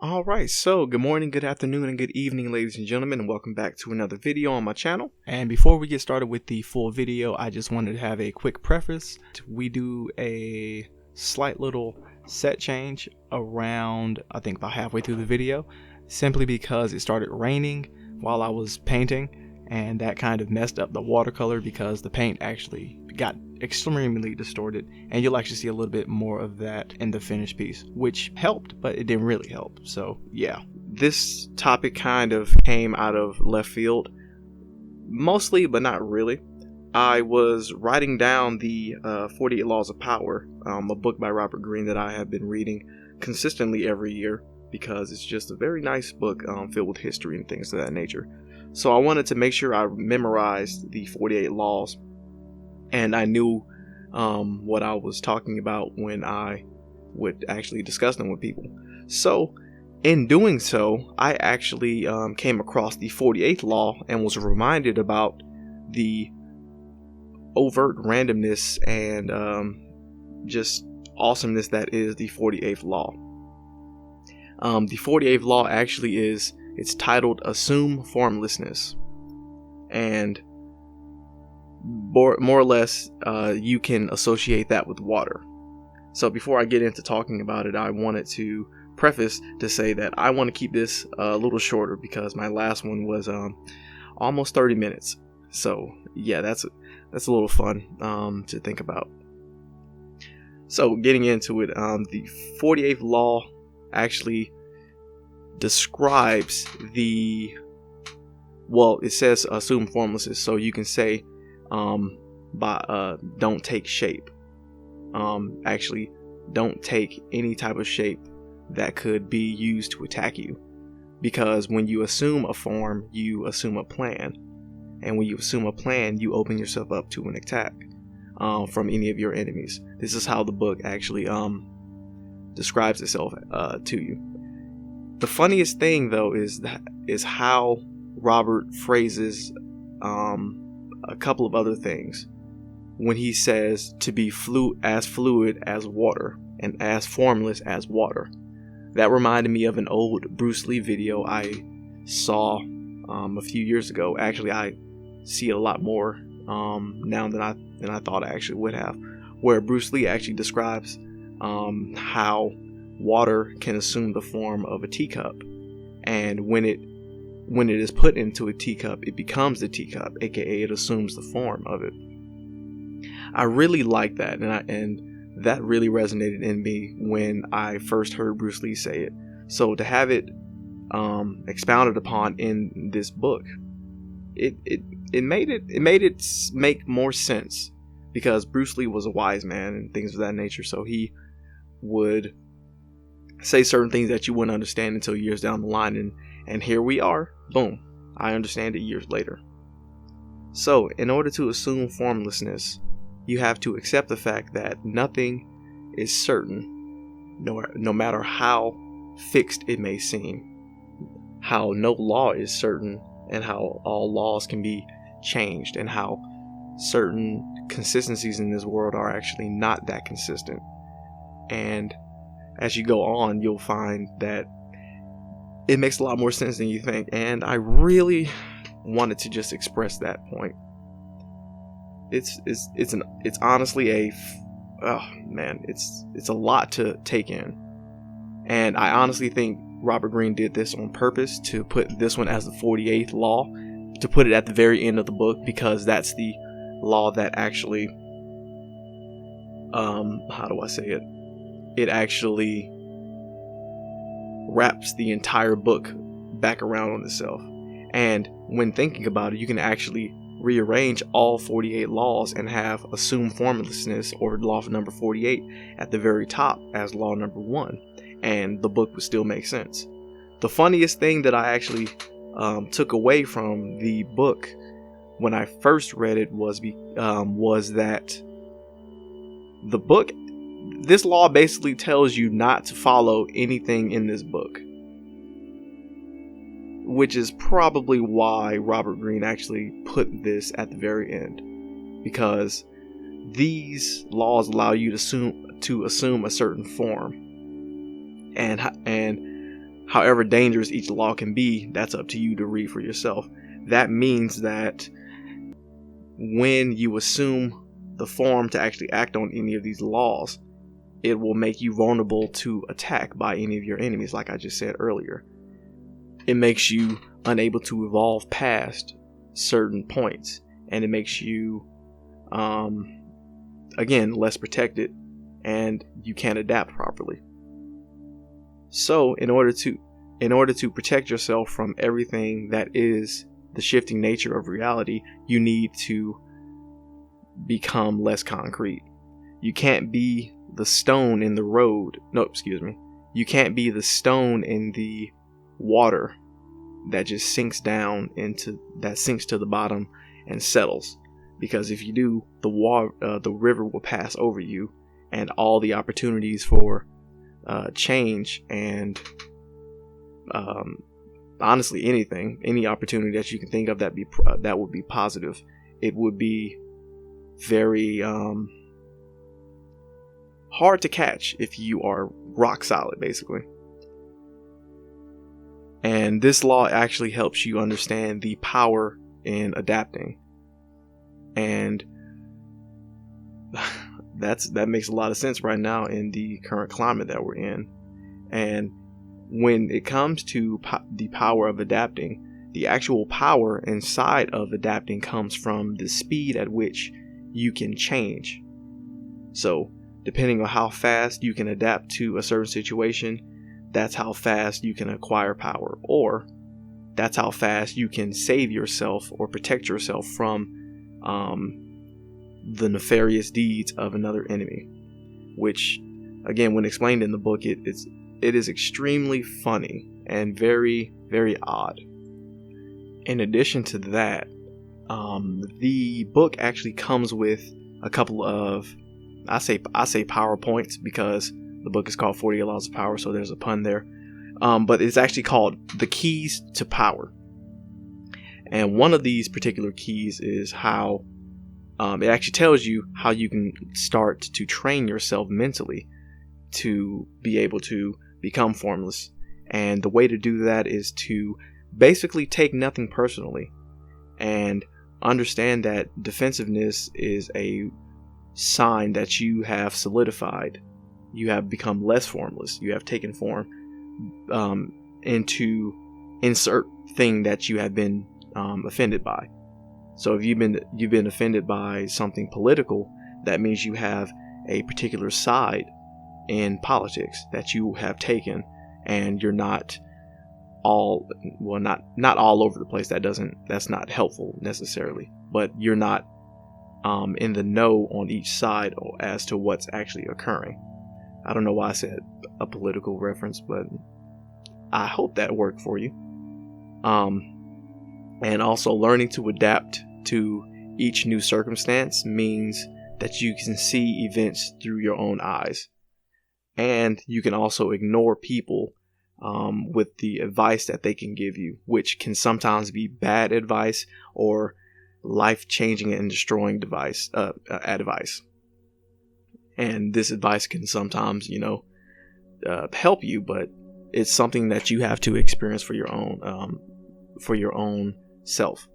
Alright, so good morning, good afternoon, and good evening, ladies and gentlemen, and welcome back to another video on my channel. And before we get started with the full video, I just wanted to have a quick preface. We do a slight little set change around, I think about halfway through the video, simply because it started raining while I was painting, and that kind of messed up the watercolor because the paint actually got extremely distorted, and you'll actually see a little bit more of that in the finished piece, which helped, but it didn't really help. So yeah, this topic kind of came out of left field, mostly, but not really. I was writing down the 48 Laws of Power, a book by Robert Greene that I have been reading consistently every year because it's just a very nice book filled with history and things of that nature. So I wanted to make sure I memorized the 48 laws, and I knew what I was talking about when I would actually discuss them with people. So in doing so, I actually came across the 48th law and was reminded about the overt randomness and just awesomeness that is the 48th law. The 48th law actually it's titled Assume Formlessness, and more or less you can associate that with water. So before I get into talking about it, I wanted to preface to say that I want to keep this a little shorter because my last one was almost 30 minutes. So yeah, that's a little fun to think about. So getting into it, the 48th law actually describes it says assume formlessness, so you can say don't take shape. Actually, don't take any type of shape that could be used to attack you, because when you assume a form, you assume a plan, and when you assume a plan, you open yourself up to an attack from any of your enemies. This is how the book actually describes itself to you. The funniest thing though is how Robert phrases a couple of other things when he says to be fluid as water and as formless as water. That reminded me of an old Bruce Lee video I saw a few years ago. Actually, I see it a lot more now than I thought I actually would have, where Bruce Lee actually describes how water can assume the form of a teacup, and when it is put into a teacup, it becomes the teacup, aka it assumes the form of it. I really like that, and that really resonated in me when I first heard Bruce Lee say it. So to have it expounded upon in this book, it made it make more sense, because Bruce Lee was a wise man and things of that nature. So he would say certain things that you wouldn't understand until years down the line, and here we are, boom, I understand it years later. So in order to assume formlessness, you have to accept the fact that nothing is certain, no matter how fixed it may seem, how no law is certain, and how all laws can be changed, and how certain consistencies in this world are actually not that consistent. And as you go on, you'll find that it makes a lot more sense than you think, and I really wanted to just express that point. It's honestly it's a lot to take in, and I honestly think Robert Greene did this on purpose to put this one as the 48th law, to put it at the very end of the book, because that's the law that actually how do I say it? It actually wraps the entire book back around on itself. And when thinking about it, you can actually rearrange all 48 laws and have assume formlessness, or law number 48, at the very top as law number 1, and the book would still make sense. The funniest thing that I actually took away from the book when I first read it was that the book, this law basically tells you not to follow anything in this book, which is probably why Robert Greene actually put this at the very end, because these laws allow you to assume a certain form, and however dangerous each law can be, that's up to you to read for yourself. That means that when you assume the form to actually act on any of these laws, it will make you vulnerable to attack by any of your enemies, like I just said earlier. It makes you unable to evolve past certain points, and it makes you, again, less protected, and you can't adapt properly. So in order to protect yourself from everything that is the shifting nature of reality, you need to become less concrete. You can't be the stone in the road. No, excuse me. You can't be the stone in the water that just sinks to the bottom and settles. Because if you do, the river will pass over you, and all the opportunities for change and honestly any opportunity that you can think of that would be positive, it would be very hard to catch if you are rock solid, basically. And this law actually helps you understand the power in adapting, and that makes a lot of sense right now in the current climate that we're in. And when it comes to the power of adapting, the actual power inside of adapting comes from the speed at which you can change. So depending on how fast you can adapt to a certain situation, that's how fast you can acquire power, or that's how fast you can save yourself or protect yourself from the nefarious deeds of another enemy. Which, again, when explained in the book, it is extremely funny and very, very odd. In addition to that, the book actually comes with a couple of, I say PowerPoints because the book is called 48 Laws of Power, so there's a pun there. But it's actually called The Keys to Power. And one of these particular keys is how it actually tells you how you can start to train yourself mentally to be able to become formless. And the way to do that is to basically take nothing personally and understand that defensiveness is a sign that you have solidified. You have become less formless. You have taken form into insert thing that you have been offended by. So if you've been offended by something political, that means you have a particular side in politics that you have taken, and you're not all over the place. That's not helpful necessarily, but you're not in the know on each side as to what's actually occurring. I don't know why I said a political reference, but I hope that worked for you. And also, learning to adapt to each new circumstance means that you can see events through your own eyes. And you can also ignore people with the advice that they can give you, which can sometimes be bad advice or life-changing and destroying advice. And this advice can sometimes, help you, but it's something that you have to experience for your own self.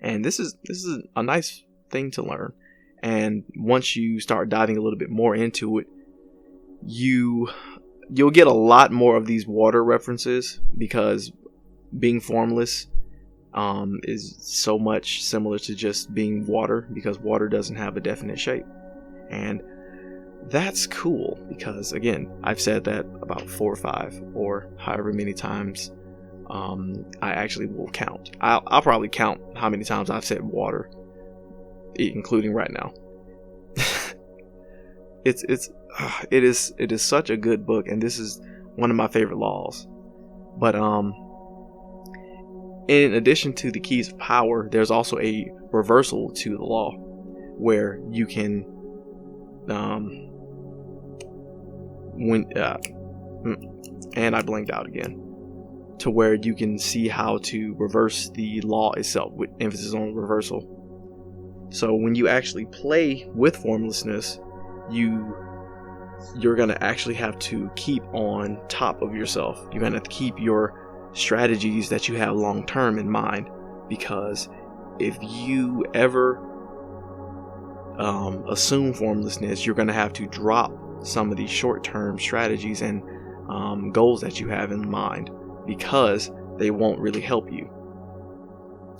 And this is a nice thing to learn. And once you start diving a little bit more into it, you'll get a lot more of these water references, because being formless is so much similar to just being water, because water doesn't have a definite shape. And that's cool, because again, I've said that about 4 or 5 or however many times I actually will count. I'll probably count how many times I've said water, including right now. It is such a good book, and this is one of my favorite laws. But in addition to the keys of power, there's also a reversal to the law, where you can and I blanked out again, to where you can see how to reverse the law itself, with emphasis on reversal. So when you actually play with formlessness, you you're going to actually have to keep on top of yourself. You're going to have to keep your strategies that you have long term in mind, because if you ever assume formlessness, you're going to have to drop some of these short-term strategies and goals that you have in mind, because they won't really help you.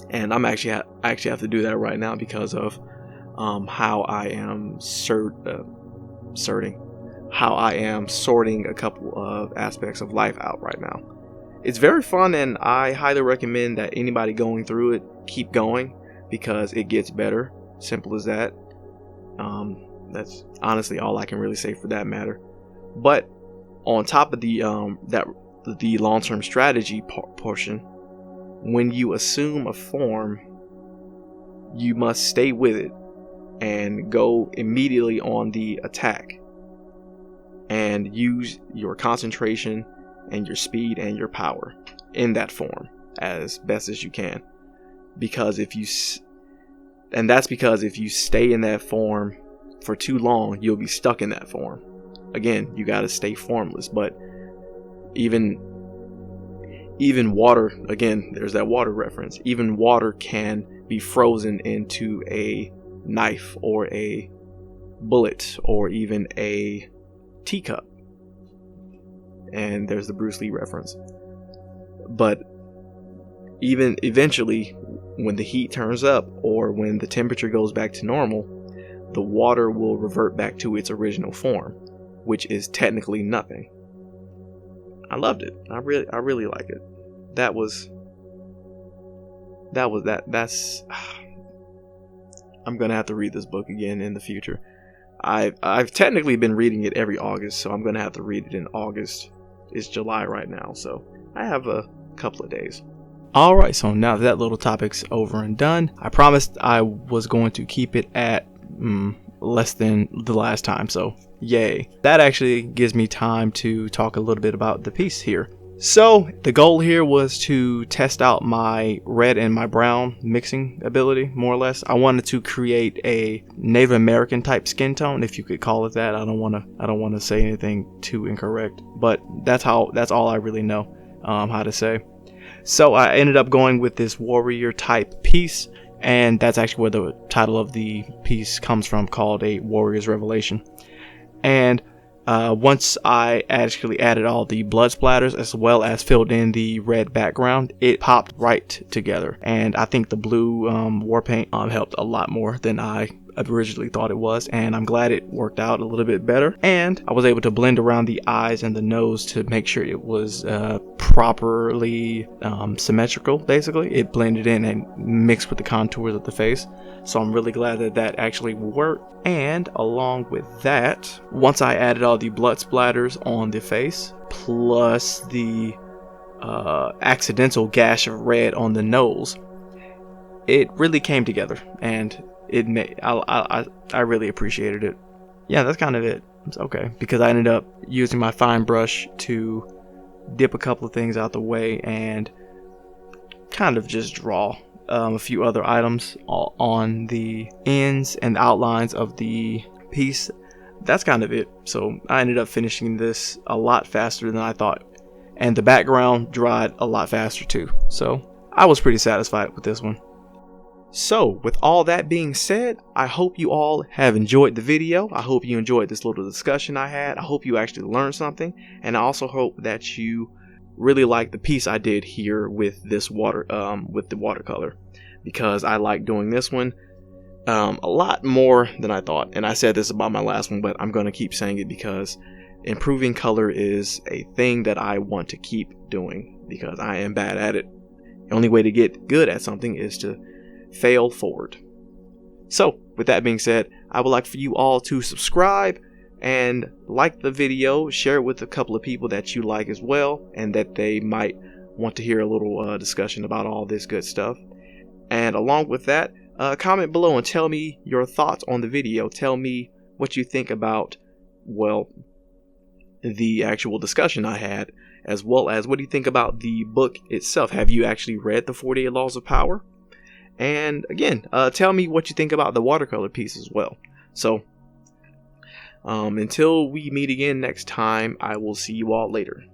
And I actually have to do that right now because of how I am sorting a couple of aspects of life out right now. It's very fun, and I highly recommend that anybody going through it keep going, because it gets better. Simple as that. That's honestly all I can really say for that matter. But on top of the long-term strategy portion, when you assume a form, you must stay with it and go immediately on the attack, and use your concentration and your speed and your power in that form as best as you can. Because if you stay in that form for too long, you'll be stuck in that form. Again, you got to stay formless. But even water, again, there's that water reference. Even water can be frozen into a knife or a bullet or even a teacup. And there's the Bruce Lee reference. But even eventually, when the heat turns up or when the temperature goes back to normal, the water will revert back to its original form, which is technically nothing. I loved it. I really like it. That's I'm gonna have to read this book again in the future. I've technically been reading it every August, so I'm gonna have to read it in August. It's July right now, so I have a couple of days. Alright, so now that little topic's over and done, I promised I was going to keep it at less than the last time, so yay. That actually gives me time to talk a little bit about the piece here. So the goal here was to test out my red and my brown mixing ability, more or less. I wanted to create a Native American type skin tone, if you could call it that. I don't want to say anything too incorrect, but that's all I really know how to say. So I ended up going with this warrior type piece, and that's actually where the title of the piece comes from, called A Warrior's Revelation. And once I actually added all the blood splatters as well as filled in the red background, it popped right together. And I think the blue war paint helped a lot more than I originally thought it was, and I'm glad it worked out a little bit better. And I was able to blend around the eyes and the nose to make sure it was properly symmetrical. Basically, it blended in and mixed with the contours of the face. So I'm really glad that actually worked. And along with that, once I added all the blood splatters on the face, plus the accidental gash of red on the nose, it really came together, and I really appreciated it. Yeah, that's kind of it. It's okay, because I ended up using my fine brush to dip a couple of things out the way and kind of just draw a few other items on the ends and outlines of the piece. That's kind of it. So I ended up finishing this a lot faster than I thought, and the background dried a lot faster too. So I was pretty satisfied with this one. So with all that being said, I hope you all have enjoyed the video. I hope you enjoyed this little discussion I had. I hope you actually learned something, and I also hope that you really like the piece I did here with this with the watercolor, because I like doing this one a lot more than I thought. And I said this about my last one, but I'm going to keep saying it because improving color is a thing that I want to keep doing, because I am bad at it. The only way to get good at something is to fail forward. So with that being said, I would like for you all to subscribe and like the video, share it with a couple of people that you like as well, and that they might want to hear a little discussion about all this good stuff. And along with that, comment below and tell me your thoughts on the video. Tell me what you think about, well, the actual discussion I had, as well as what do you think about the book itself. Have you actually read the 48 Laws of Power? And again, tell me what you think about the watercolor piece as well. So Until we meet again next time, I will see you all later.